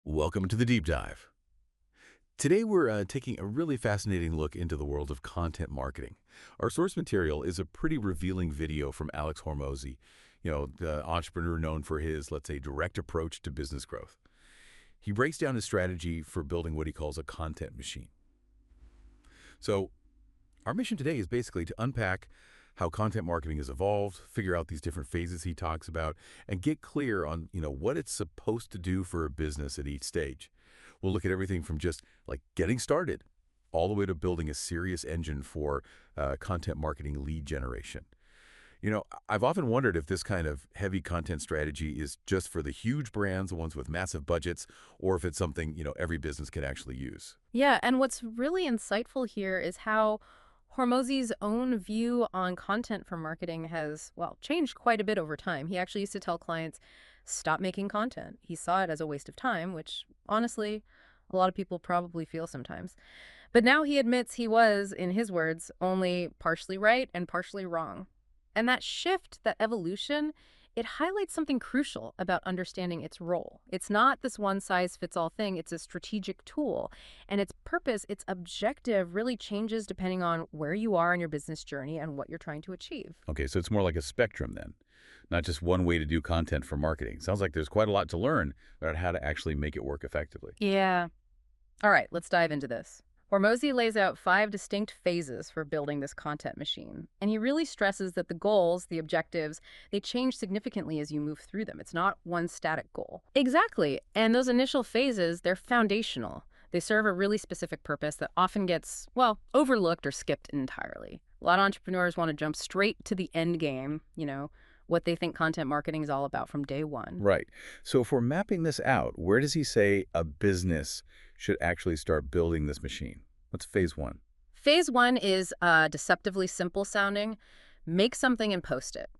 Welcome to the Deep Dive. Today we're taking a really fascinating look into the world of content marketing. Our source material is a pretty revealing video from Alex Hormozi, the entrepreneur known for his, let's say, direct approach to business growth. He breaks down his strategy for building what he calls a content machine. So our mission today is basically to unpack how content marketing has evolved, figure out these different phases he talks about, and get clear on, what it's supposed to do for a business at each stage. We'll look at everything from just like getting started all the way to building a serious engine for content marketing lead generation. I've often wondered if this kind of heavy content strategy is just for the huge brands, the ones with massive budgets, or if it's something, every business can actually use. Yeah, and what's really insightful here is how Hormozi's own view on content for marketing has, well, changed quite a bit over time. He actually used to tell clients, stop making content. He saw it as a waste of time, which honestly, a lot of people probably feel sometimes. But now he admits he was, in his words, only partially right and partially wrong. And that shift, that evolution, it highlights something crucial about understanding its role. It's not this one-size-fits-all thing. It's a strategic tool. And its purpose, its objective really changes depending on where you are in your business journey and what you're trying to achieve. Okay, so it's more like a spectrum then, not just one way to do content for marketing. Sounds like there's quite a lot to learn about how to actually make it work effectively. Yeah. All right, let's dive into this. Hormozi lays out 5 distinct phases for building this content machine, and he really stresses that the goals, the objectives, they change significantly as you move through them. It's not one static goal. Exactly, and those initial phases, they're foundational. They serve a really specific purpose that often gets, well, overlooked or skipped entirely. A lot of entrepreneurs want to jump straight to the end game, what they think content marketing is all about from day one. Right. So if we're mapping this out, where does he say a business should actually start building this machine? What's phase one? Phase one is deceptively simple sounding. Make something and post it.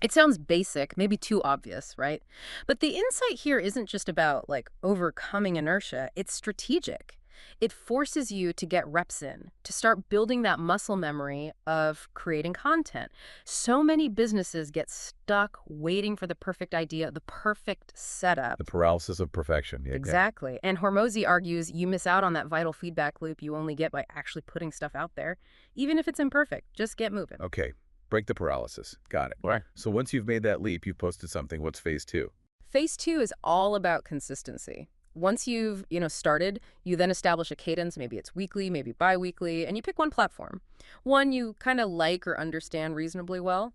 It sounds basic, maybe too obvious, right? But the insight here isn't just about overcoming inertia. It's strategic. It forces you to get reps in, to start building that muscle memory of creating content. So many businesses get stuck waiting for the perfect idea, the perfect setup. The paralysis of perfection. Yeah, Exactly. And Hormozi argues you miss out on that vital feedback loop you only get by actually putting stuff out there. Even if it's imperfect, just get moving. Okay. Break the paralysis. Got it. Right. So once you've made that leap, you've posted something. What's phase two? Phase two is all about consistency. Once you've, started, you then establish a cadence. Maybe it's weekly, maybe bi-weekly, and you pick one platform. One you kind of like or understand reasonably well.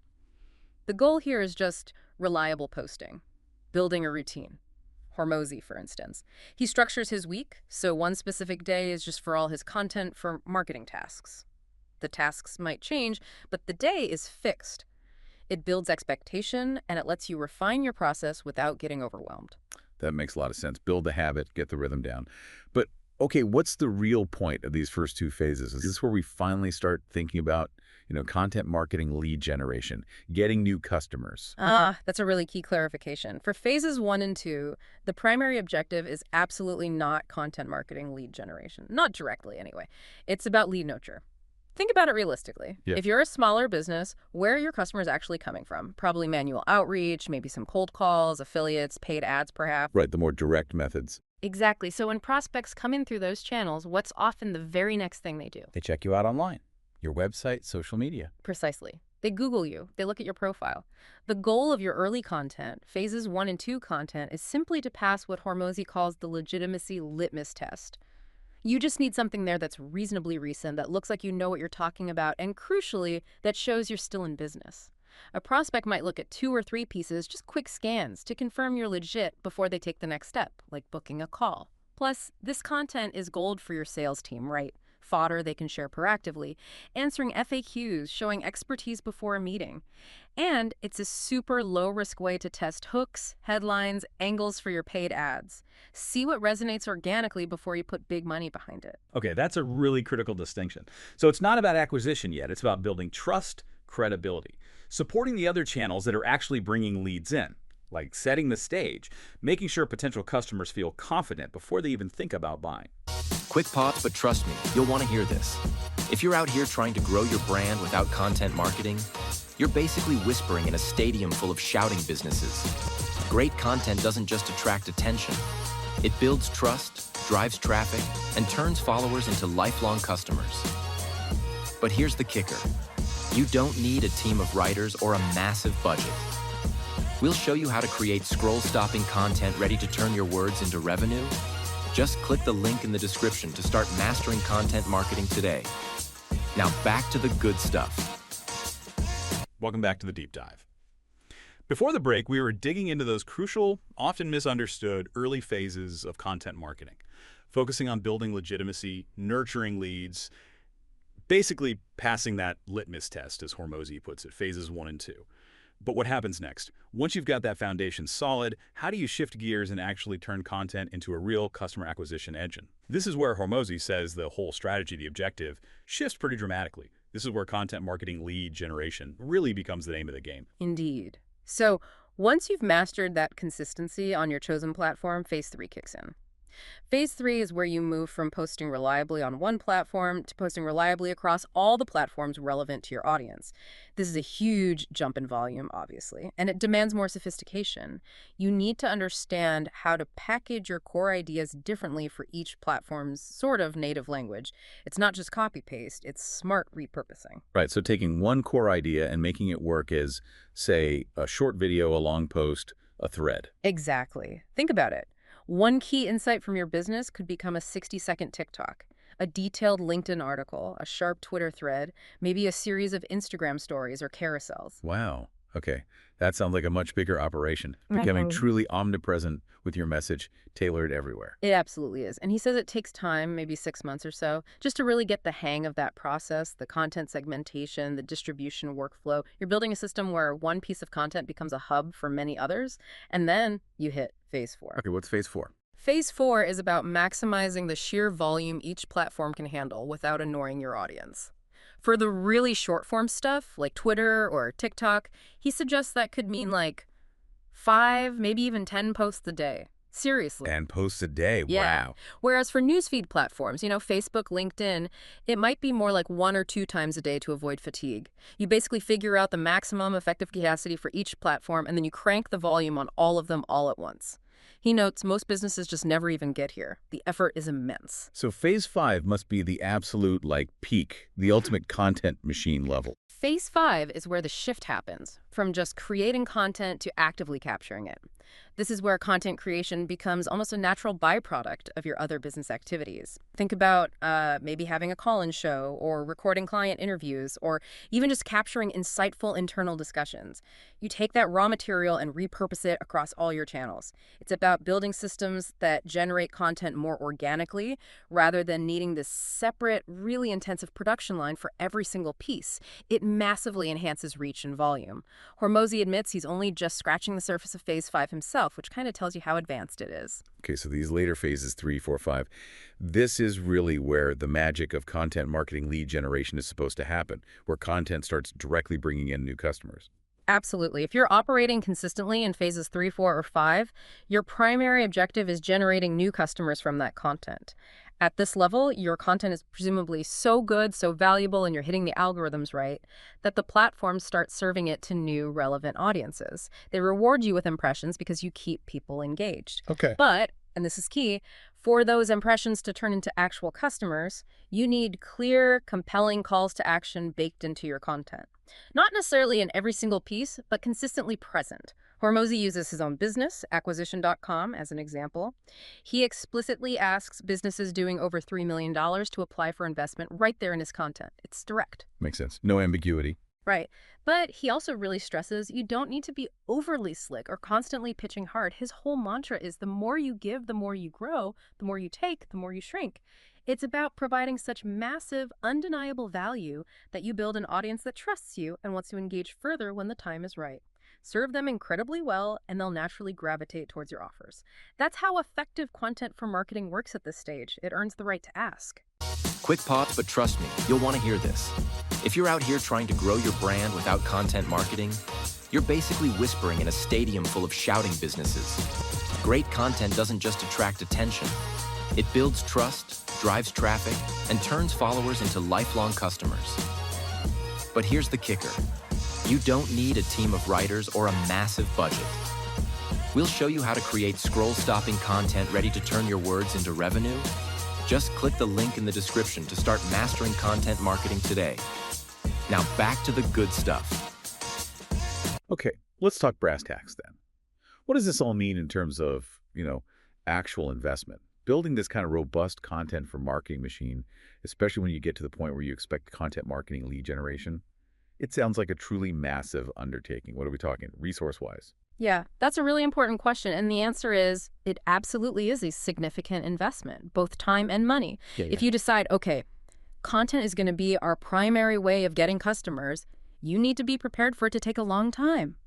The goal here is just reliable posting, building a routine. Hormozi, for instance. He structures his week, so one specific day is just for all his content for marketing tasks. The tasks might change, but the day is fixed. It builds expectation, and it lets you refine your process without getting overwhelmed. That makes a lot of sense. Build the habit, get the rhythm down. But, okay, what's the real point of these first two phases? Is this where we finally start thinking about, content marketing lead generation, getting new customers? That's a really key clarification. For phases 1 and 2, the primary objective is absolutely not content marketing lead generation. Not directly, anyway. It's about lead nurture. Think about it realistically. Yeah. If you're a smaller business, where are your customers actually coming from? Probably manual outreach, maybe some cold calls, affiliates, paid ads perhaps. Right, the more direct methods. Exactly. So when prospects come in through those channels, what's often the very next thing they do? They check you out online, your website, social media. Precisely. They Google you. They look at your profile. The goal of your early content, phases 1 and 2 content, is simply to pass what Hormozi calls the legitimacy litmus test. You just need something there that's reasonably recent, that looks like you know what you're talking about, and crucially, that shows you're still in business. A prospect might look at 2 or 3 pieces, just quick scans, to confirm you're legit before they take the next step, like booking a call. Plus, this content is gold for your sales team, right? Fodder they can share proactively, answering FAQs, showing expertise before a meeting. And it's a super low-risk way to test hooks, headlines, angles for your paid ads. See what resonates organically before you put big money behind it. Okay, that's a really critical distinction. So it's not about acquisition yet. It's about building trust, credibility, supporting the other channels that are actually bringing leads in, like setting the stage, making sure potential customers feel confident before they even think about buying. Quick pause, but trust me, you'll want to hear this. If you're out here trying to grow your brand without content marketing, you're basically whispering in a stadium full of shouting businesses. Great content doesn't just attract attention, It builds trust, drives traffic, and turns followers into lifelong customers. But here's the kicker. You don't need a team of writers or a massive budget. We'll show you how to create scroll-stopping content ready to turn your words into revenue. Just click the link in the description to start mastering content marketing today. Now back to the good stuff. Welcome back to the Deep Dive. Before the break, we were digging into those crucial, often misunderstood early phases of content marketing, focusing on building legitimacy, nurturing leads, basically passing that litmus test, as Hormozi puts it, phases 1 and 2. But what happens next? Once you've got that foundation solid, how do you shift gears and actually turn content into a real customer acquisition engine? This is where Hormozi says the whole strategy, the objective, shifts pretty dramatically. This is where content marketing lead generation really becomes the name of the game. Indeed. So once you've mastered that consistency on your chosen platform, phase 3 kicks in. Phase 3 is where you move from posting reliably on one platform to posting reliably across all the platforms relevant to your audience. This is a huge jump in volume, obviously, and it demands more sophistication. You need to understand how to package your core ideas differently for each platform's sort of native language. It's not just copy-paste, it's smart repurposing. Right, so taking one core idea and making it work as, say, a short video, a long post, a thread. Exactly. Think about it. One key insight from your business could become a 60-second TikTok, a detailed LinkedIn article, a sharp Twitter thread, maybe a series of Instagram stories or carousels. Wow. Okay. That sounds like a much bigger operation, becoming truly omnipresent with your message tailored everywhere. It absolutely is. And he says it takes time, maybe 6 months or so, just to really get the hang of that process, the content segmentation, the distribution workflow. You're building a system where one piece of content becomes a hub for many others, and then you hit phase 4. Okay, what's phase 4? Phase 4 is about maximizing the sheer volume each platform can handle without annoying your audience. For the really short-form stuff, like Twitter or TikTok, he suggests that could mean like 5, maybe even 10 posts a day. Seriously. And posts a day. Yeah. Wow. Whereas for newsfeed platforms, Facebook, LinkedIn, it might be more like 1 or 2 times a day to avoid fatigue. You basically figure out the maximum effective capacity for each platform, and then you crank the volume on all of them all at once. He notes most businesses just never even get here. The effort is immense. So phase 5 must be the absolute, peak, the ultimate content machine level. Phase 5 is where the shift happens, from just creating content to actively capturing it. This is where content creation becomes almost a natural byproduct of your other business activities. Think about maybe having a call-in show, or recording client interviews, or even just capturing insightful internal discussions. You take that raw material and repurpose it across all your channels. It's about building systems that generate content more organically, rather than needing this separate, really intensive production line for every single piece. It massively enhances reach and volume. Hormozi admits he's only just scratching the surface of phase 5 himself, which kind of tells you how advanced it is. Okay, so these later phases, 3, 4, 5, this is really where the magic of content marketing lead generation is supposed to happen, where content starts directly bringing in new customers. Absolutely. If you're operating consistently in phases 3, 4, or 5, your primary objective is generating new customers from that content. At this level, your content is presumably so good, so valuable, and you're hitting the algorithms right, that the platforms start serving it to new relevant audiences. They reward you with impressions because you keep people engaged. Okay. But, and this is key, for those impressions to turn into actual customers, you need clear, compelling calls to action baked into your content. Not necessarily in every single piece, but consistently present. Hormozi uses his own business, Acquisition.com, as an example. He explicitly asks businesses doing over $3 million to apply for investment right there in his content. It's direct. Makes sense. No ambiguity. Right. But he also really stresses you don't need to be overly slick or constantly pitching hard. His whole mantra is the more you give, the more you grow, the more you take, the more you shrink. It's about providing such massive, undeniable value that you build an audience that trusts you and wants to engage further when the time is right. Serve them incredibly well, and they'll naturally gravitate towards your offers. That's how effective content for marketing works at this stage. It earns the right to ask. Quick pause, but trust me, you'll want to hear this. If you're out here trying to grow your brand without content marketing, you're basically whispering in a stadium full of shouting businesses. Great content doesn't just attract attention. It builds trust, drives traffic, and turns followers into lifelong customers. But here's the kicker. You don't need a team of writers or a massive budget. We'll show you how to create scroll-stopping content ready to turn your words into revenue. Just click the link in the description to start mastering content marketing today. Now back to the good stuff. Okay, let's talk brass tacks then. What does this all mean in terms of, actual investment? Building this kind of robust content for marketing machine, especially when you get to the point where you expect content marketing lead generation, it sounds like a truly massive undertaking. What are we talking, resource-wise? Yeah, that's a really important question. And the answer is it absolutely is a significant investment, both time and money. If you decide, okay, content is going to be our primary way of getting customers, you need to be prepared for it to take a long time.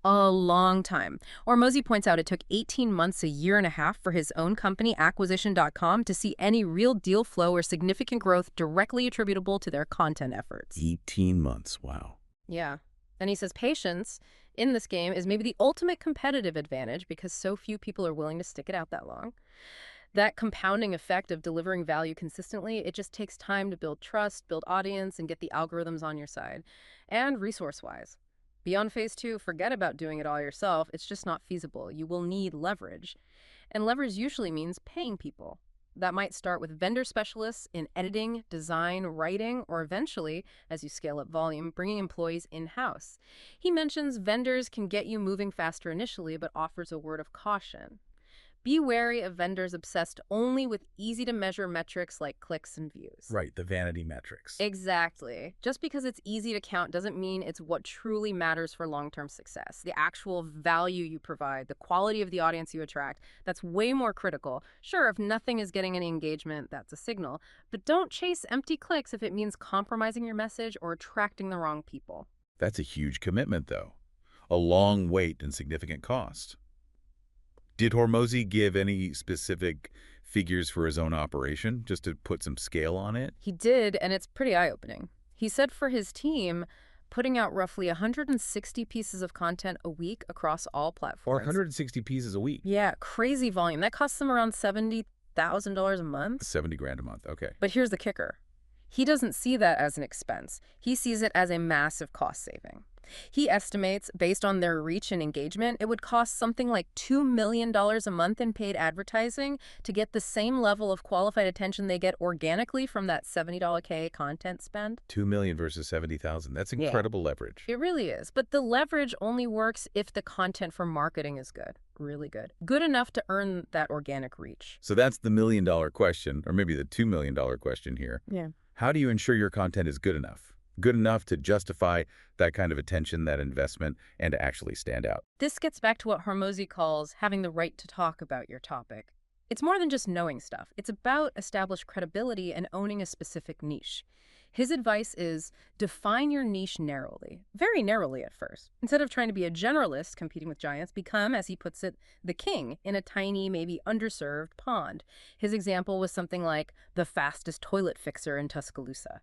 A long time. Hormozi points out it took 18 months, a year and a half for his own company, Acquisition.com, to see any real deal flow or significant growth directly attributable to their content efforts. 18 months, wow. Yeah. And he says patience in this game is maybe the ultimate competitive advantage because so few people are willing to stick it out that long. That compounding effect of delivering value consistently, it just takes time to build trust, build audience, and get the algorithms on your side. And resource-wise. Beyond phase 2, forget about doing it all yourself. It's just not feasible. You will need leverage. And leverage usually means paying people. That might start with vendor specialists in editing, design, writing, or eventually, as you scale up volume, bringing employees in-house. He mentions vendors can get you moving faster initially, but offers a word of caution. Be wary of vendors obsessed only with easy-to-measure metrics like clicks and views. Right, the vanity metrics. Exactly. Just because it's easy to count doesn't mean it's what truly matters for long-term success. The actual value you provide, the quality of the audience you attract, that's way more critical. Sure, if nothing is getting any engagement, that's a signal. But don't chase empty clicks if it means compromising your message or attracting the wrong people. That's a huge commitment, though. A long wait and significant cost. Did Hormozi give any specific figures for his own operation, just to put some scale on it? He did, and it's pretty eye-opening. He said for his team, putting out roughly 160 pieces of content a week across all platforms. Or 160 pieces a week? Yeah, crazy volume. That costs them around $70,000 a month. 70 grand a month, okay. But here's the kicker. He doesn't see that as an expense. He sees it as a massive cost saving. He estimates, based on their reach and engagement, it would cost something like $2 million a month in paid advertising to get the same level of qualified attention they get organically from that $70K content spend. $2 million versus $70,000. That's incredible leverage. It really is. But the leverage only works if the content for marketing is good. Really good. Good enough to earn that organic reach. So that's the $1 million question, or maybe the $2 million question here. Yeah. How do you ensure your content is good enough? Good enough to justify that kind of attention, that investment, and to actually stand out? This gets back to what Hormozi calls having the right to talk about your topic. It's more than just knowing stuff. It's about established credibility and owning a specific niche. His advice is define your niche narrowly, very narrowly at first. Instead of trying to be a generalist competing with giants, become, as he puts it, the king in a tiny, maybe underserved pond. His example was something like the fastest toilet fixer in Tuscaloosa.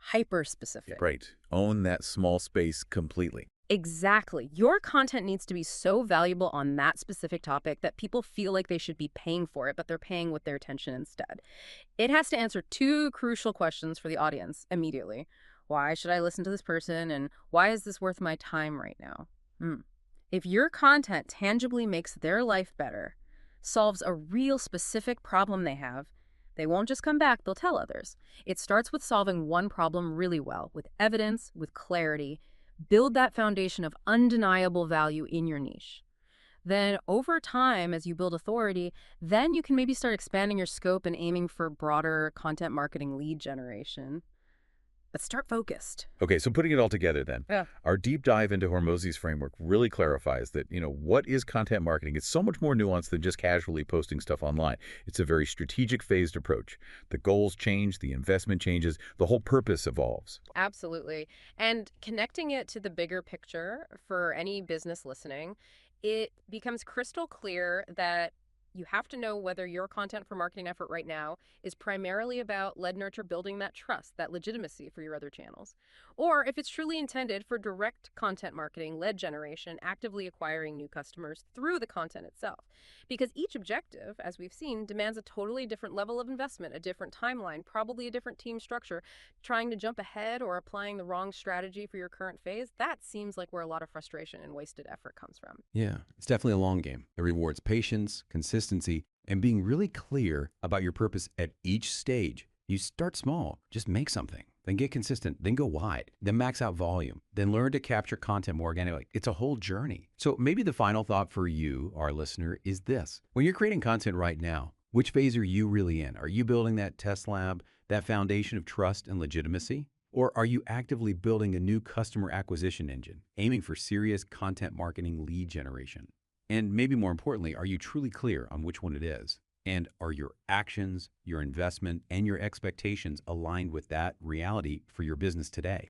Hyper-specific. Right. Own that small space completely. Exactly. Your content needs to be so valuable on that specific topic that people feel like they should be paying for it, but they're paying with their attention instead. It has to answer 2 crucial questions for the audience immediately. Why should I listen to this person? And why is this worth my time right now? If your content tangibly makes their life better, solves a real specific problem they have, they won't just come back, they'll tell others. It starts with solving one problem really well, with evidence, with clarity. Build that foundation of undeniable value in your niche. Then over time, as you build authority, then you can maybe start expanding your scope and aiming for broader content marketing lead generation. But start focused. Okay, so putting it all together then, our deep dive into Hormozi's framework really clarifies that, what is content marketing? It's so much more nuanced than just casually posting stuff online. It's a very strategic, phased approach. The goals change, the investment changes, the whole purpose evolves. Absolutely. And connecting it to the bigger picture for any business listening, it becomes crystal clear that You have to know whether your content for marketing effort right now is primarily about lead nurture, building that trust, that legitimacy for your other channels, or if it's truly intended for direct content marketing, lead generation, actively acquiring new customers through the content itself. Because each objective, as we've seen, demands a totally different level of investment, a different timeline, probably a different team structure. Trying to jump ahead or applying the wrong strategy for your current phase, that seems like where a lot of frustration and wasted effort comes from. Yeah, it's definitely a long game. It rewards patience, consistency, and being really clear about your purpose at each stage. You start small, just make something, then get consistent, then go wide, then max out volume, then learn to capture content more organically. It's a whole journey. So maybe the final thought for you, our listener, is this. When you're creating content right now, which phase are you really in? Are you building that test lab, that foundation of trust and legitimacy? Or are you actively building a new customer acquisition engine, aiming for serious content marketing lead generation? And maybe more importantly, are you truly clear on which one it is? And are your actions, your investment, and your expectations aligned with that reality for your business today?